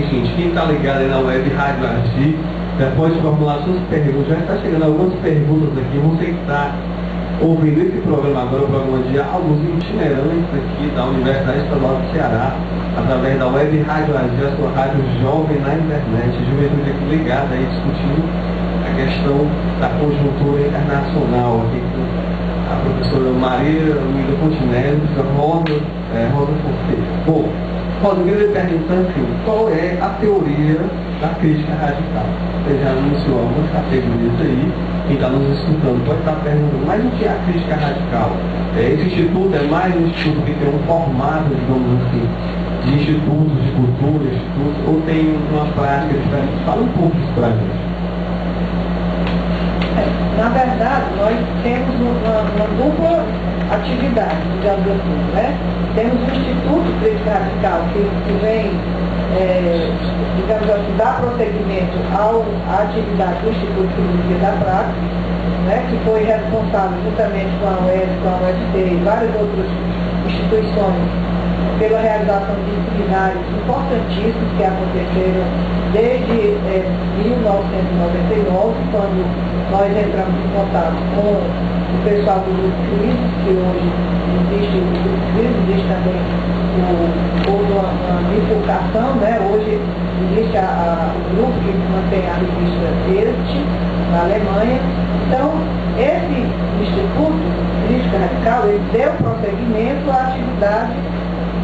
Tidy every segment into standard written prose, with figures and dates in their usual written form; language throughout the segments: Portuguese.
Gente, quem está ligado aí na web Rádio Agi, pode formular suas perguntas. Já está chegando algumas perguntas aqui. Você que está ouvindo esse programa agora, o programa de Diálogos Itinerantes aqui da Universidade Estadual do Ceará, através da web Rádio Agi, a sua rádio jovem na internet, juventude aqui ligada aí discutindo a questão da conjuntura internacional aqui com a professora Maria Luísa Fontinelli, Rosa Fonseca. Bom, Rosa, eu queria perguntar assim, qual é a teoria da crítica radical? Você já anunciou algumas categorias aí, quem está nos escutando pode estar perguntando, mas o que é a crítica radical? Esse instituto é mais um instituto que tem um formato, digamos assim, de institutos, de cultura, institutos, ou tem uma prática diferente? Fala um pouco isso para a gente. Na verdade, nós temos uma dupla atividade, digamos assim, né? Temos o Instituto Crítica Radical, que vem, digamos assim, dar prosseguimento à atividade do Instituto Filosofia da Prática, né? Que foi responsável juntamente com a UES, com a UFT e várias outras instituições pela realização de seminários importantíssimos que aconteceram desde 1999, quando nós entramos em contato com o pessoal do Grupo Cris, que hoje existe o Grupo Cris, existe também uma bifurcação, né? Hoje existe o grupo que mantém a revista Este, na Alemanha. Então, esse Instituto Crítica Radical, ele deu prosseguimento à atividade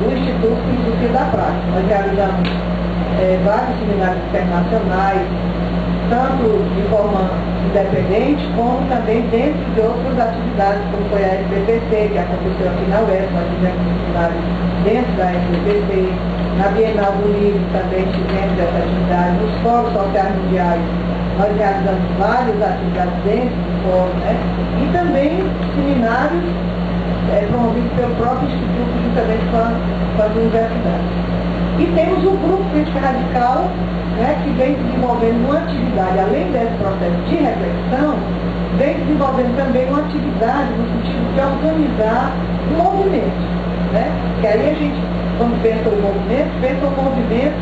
do Instituto Filosofia da Prática. Nós realizamos vários seminários internacionais, tanto de forma independente, como também dentro de outras atividades, como foi a SBPC, que aconteceu aqui na UES, nós tivemos seminários dentro da SBPC, na Bienal do Livro também tivemos essa atividade, nos fóruns sociais mundiais, nós realizamos várias atividades dentro do fórum, né? E também seminários promovidos pelo próprio Instituto, juntamente com as universidades. E temos o Grupo Crítica Radical, né, que vem desenvolvendo uma atividade, além desse processo de reflexão, vem desenvolvendo também uma atividade no sentido de organizar um movimento. Né? Que aí a gente, quando pensa o movimento, pensa um movimento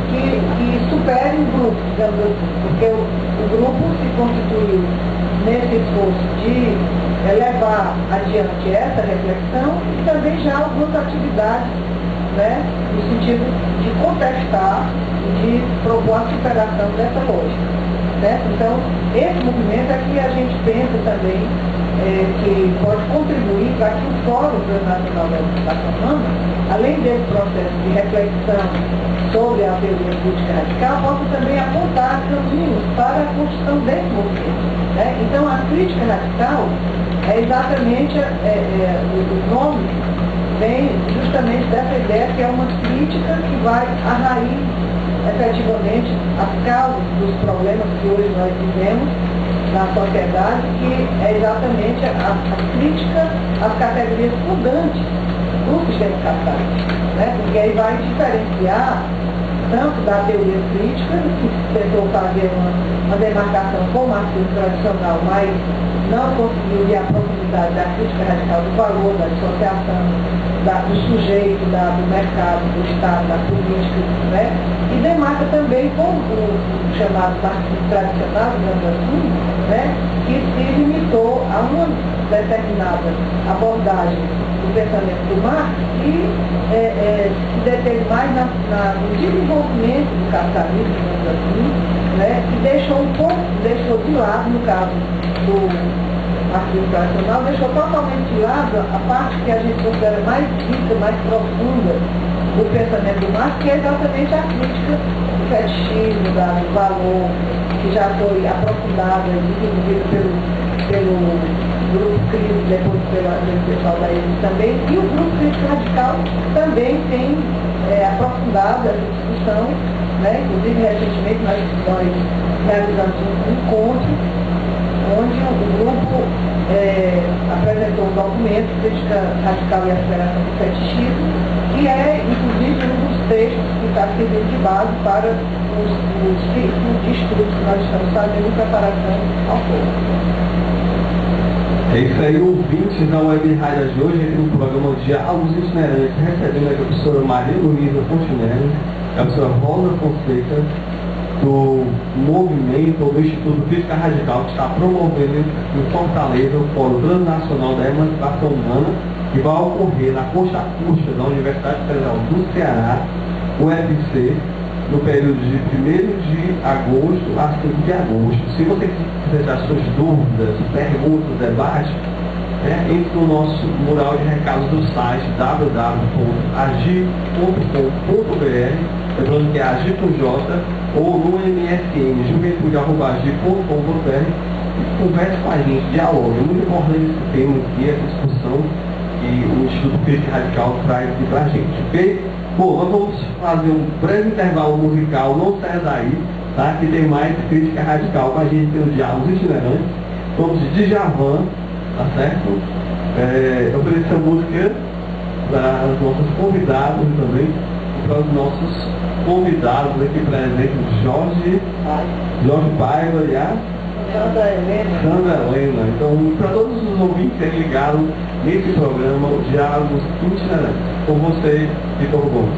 que supere um grupo, digamos assim, porque o grupo se constituiu nesse esforço de levar adiante essa reflexão e também já algumas atividades, né, no sentido de contestar e de propor a superação dessa lógica. Certo? Então, esse movimento é que a gente pensa também que pode contribuir para que o Fórum Nacional da Educação Humana, além desse processo de reflexão sobre a teoria crítica radical, possa também apontar caminhos para a construção desse movimento. Né? Então, a crítica radical é exatamente o nome vem justamente dessa ideia que é uma crítica que vai arrair efetivamente as causas dos problemas que hoje nós vivemos na sociedade, que é exatamente a crítica às categorias fundantes do sistema capitalista, né? Porque aí vai diferenciar tanto da teoria crítica, que tentou fazer uma demarcação com o marxismo tradicional, mas não conseguiu ir à profundidade da crítica radical do valor, da dissociação, do sujeito, do mercado, do Estado, da política, né? E demarca também com o chamado marxismo tradicional, digamos assim, né? Que se limitou a uma determinada abordagem do pensamento do Marx e se deteve mais no desenvolvimento do capitalismo, digamos assim, né? E deixou de lado, no caso do marxismo tradicional, deixou totalmente de lado a parte que a gente considera mais rica, mais profunda do pensamento do Marx, que é exatamente a crítica do fetichismo, do valor, que já foi aprofundada e desenvolvida pelo Grupo Crítico, depois pelo pessoal da ELIS também, e o Grupo Crítico Radical também tem aprofundado essa discussão, né? Inclusive recentemente nós realizamos um encontro onde o grupo apresentou um documento, Crítica Radical e a Superação do Fetichismo, que é, inclusive, um dos textos que está servindo de base para os círculos de estudos que nós estamos fazendo em preparação ao fórum. É isso aí, ouvintes da Web Rádio de hoje, aqui no programa Diálogos Itinerantes, recebendo a professora Maria Luísa Fontinelli, é a professora Rosa Fonseca, do movimento ou do Instituto Crítica Radical, que está promovendo em Fortaleza o Fórum Transnacional da Emancipação Humana, que vai ocorrer na Concha Acústica da Universidade Federal do Ceará, UFC, no período de 1º de agosto a 5 de agosto. Se você quiser dar suas dúvidas, perguntas, debates, entre no nosso mural de recados do site www.agir.com.br, lembrando que é agir com J, ou no MSN, juventude.agir.com.br, e converse com a gente, dialogue. É muito importante esse tema aqui, essa discussão que o Instituto Crítica Radical traz aqui pra gente, ok? Bom, nós vamos fazer um breve intervalo musical, não saia daí, tá? Que tem mais crítica radical com a gente pelos diálogos itinerantes. Vamos de Djavan, tá certo? Eu ofereci essa música para os nossos convidados também, e para os nossos convidados aqui presentes, Jorge Paiva e a Sandra Helena. Então, para todos os ouvintes que ligaram nesse programa, o Diálogos Itinerantes. Com você, Vitor Gomes.